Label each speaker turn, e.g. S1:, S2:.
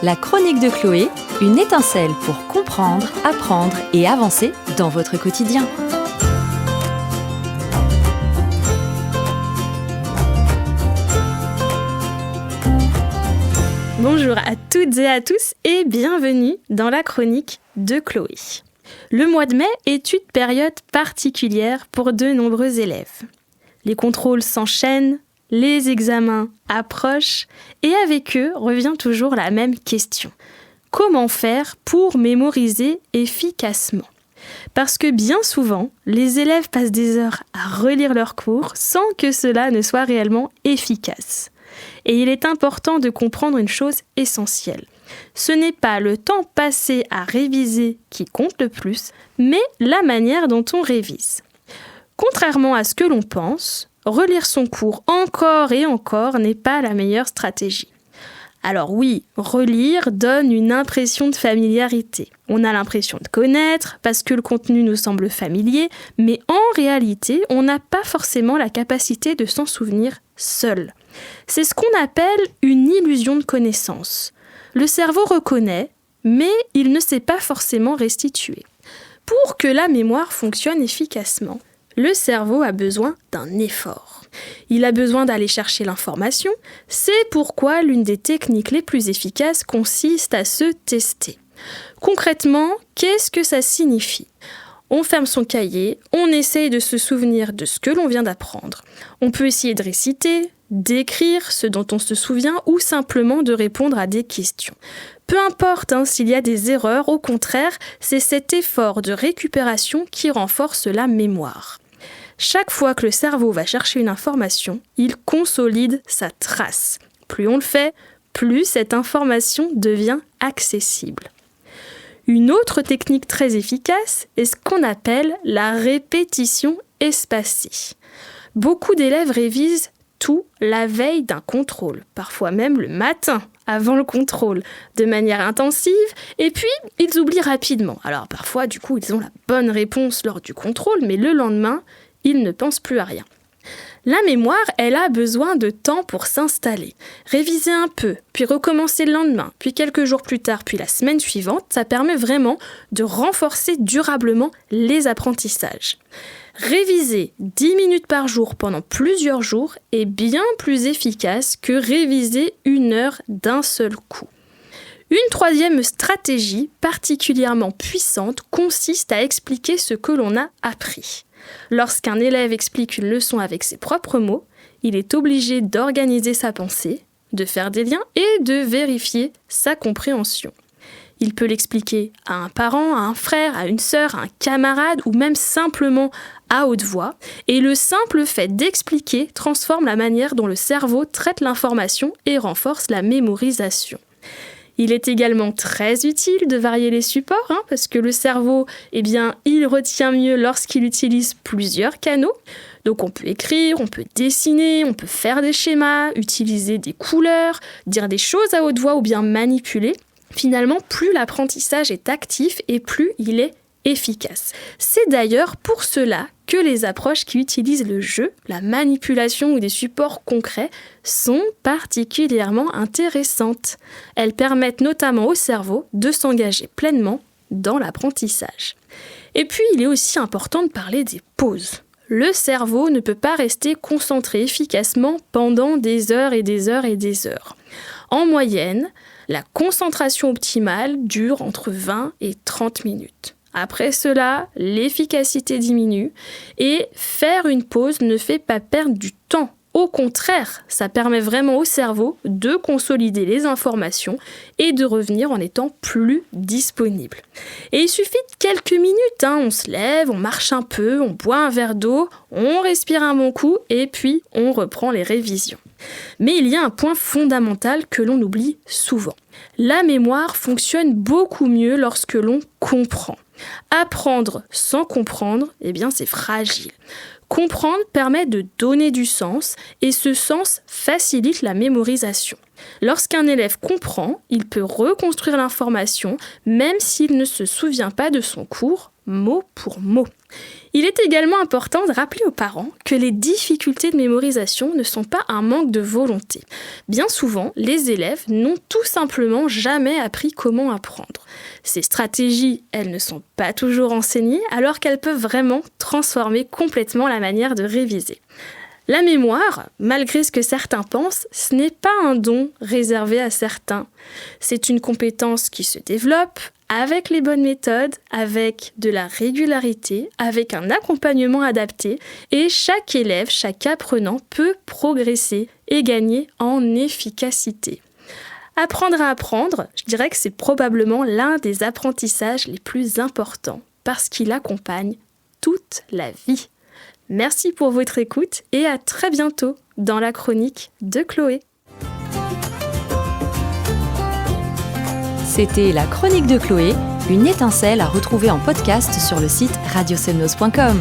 S1: La chronique de Chloé, une étincelle pour comprendre, apprendre et avancer dans votre quotidien.
S2: Bonjour à toutes et à tous et bienvenue dans la chronique de Chloé. Le mois de mai est une période particulière pour de nombreux élèves. Les contrôles s'enchaînent, les examens approchent et avec eux revient toujours la même question. Comment faire pour mémoriser efficacement ? Parce que bien souvent, les élèves passent des heures à relire leurs cours sans que cela ne soit réellement efficace. Et il est important de comprendre une chose essentielle. Ce n'est pas le temps passé à réviser qui compte le plus, mais la manière dont on révise. Contrairement à ce que l'on pense, relire son cours encore et encore n'est pas la meilleure stratégie. Alors oui, relire donne une impression de familiarité. On a l'impression de connaître parce que le contenu nous semble familier, mais en réalité, on n'a pas forcément la capacité de s'en souvenir seul. C'est ce qu'on appelle une illusion de connaissance. Le cerveau reconnaît, mais il ne sait pas forcément restituer. Pour que la mémoire fonctionne efficacement, le cerveau a besoin d'un effort. Il a besoin d'aller chercher l'information, c'est pourquoi l'une des techniques les plus efficaces consiste à se tester. Concrètement, qu'est-ce que ça signifie ? On ferme son cahier, on essaye de se souvenir de ce que l'on vient d'apprendre. On peut essayer de réciter, d'écrire ce dont on se souvient ou simplement de répondre à des questions. Peu importe s'il y a des erreurs, au contraire, c'est cet effort de récupération qui renforce la mémoire. Chaque fois que le cerveau va chercher une information, il consolide sa trace. Plus on le fait, plus cette information devient accessible. Une autre technique très efficace est ce qu'on appelle la répétition espacée. Beaucoup d'élèves révisent tout la veille d'un contrôle, parfois même le matin avant le contrôle, de manière intensive, et puis ils oublient rapidement. Alors parfois, du coup, ils ont la bonne réponse lors du contrôle, mais le lendemain, ils ne pensent plus à rien. La mémoire, elle a besoin de temps pour s'installer. Réviser un peu, puis recommencer le lendemain, puis quelques jours plus tard, puis la semaine suivante, ça permet vraiment de renforcer durablement les apprentissages. Réviser 10 minutes par jour pendant plusieurs jours est bien plus efficace que réviser 1 heure d'un seul coup. Une troisième stratégie particulièrement puissante consiste à expliquer ce que l'on a appris. Lorsqu'un élève explique une leçon avec ses propres mots, il est obligé d'organiser sa pensée, de faire des liens et de vérifier sa compréhension. Il peut l'expliquer à un parent, à un frère, à une sœur, à un camarade ou même simplement à haute voix. Et le simple fait d'expliquer transforme la manière dont le cerveau traite l'information et renforce la mémorisation. Il est également très utile de varier les supports, parce que le cerveau, il retient mieux lorsqu'il utilise plusieurs canaux. Donc on peut écrire, on peut dessiner, on peut faire des schémas, utiliser des couleurs, dire des choses à haute voix ou bien manipuler. Finalement, plus l'apprentissage est actif et plus il est efficace. C'est d'ailleurs pour cela que les approches qui utilisent le jeu, la manipulation ou des supports concrets sont particulièrement intéressantes. Elles permettent notamment au cerveau de s'engager pleinement dans l'apprentissage. Et puis, il est aussi important de parler des pauses. Le cerveau ne peut pas rester concentré efficacement pendant des heures et des heures et des heures. En moyenne, la concentration optimale dure entre 20 et 30 minutes. Après cela, l'efficacité diminue et faire une pause ne fait pas perdre du temps. Au contraire, ça permet vraiment au cerveau de consolider les informations et de revenir en étant plus disponible. Et il suffit de quelques minutes, on se lève, on marche un peu, on boit un verre d'eau, on respire un bon coup et puis on reprend les révisions. Mais il y a un point fondamental que l'on oublie souvent. La mémoire fonctionne beaucoup mieux lorsque l'on comprend. Apprendre sans comprendre, c'est fragile. Comprendre permet de donner du sens et ce sens facilite la mémorisation. Lorsqu'un élève comprend, il peut reconstruire l'information même s'il ne se souvient pas de son cours mot pour mot. Il est également important de rappeler aux parents que les difficultés de mémorisation ne sont pas un manque de volonté. Bien souvent, les élèves n'ont tout simplement jamais appris comment apprendre. Ces stratégies, elles ne sont pas toujours enseignées, alors qu'elles peuvent vraiment transformer complètement la manière de réviser. La mémoire, malgré ce que certains pensent, ce n'est pas un don réservé à certains. C'est une compétence qui se développe avec les bonnes méthodes, avec de la régularité, avec un accompagnement adapté, et chaque élève, chaque apprenant peut progresser et gagner en efficacité. Apprendre à apprendre, je dirais que c'est probablement l'un des apprentissages les plus importants, parce qu'il accompagne toute la vie. Merci pour votre écoute et à très bientôt dans la chronique de Chloé.
S1: C'était la chronique de Chloé, une étincelle à retrouver en podcast sur le site radiosemnos.com.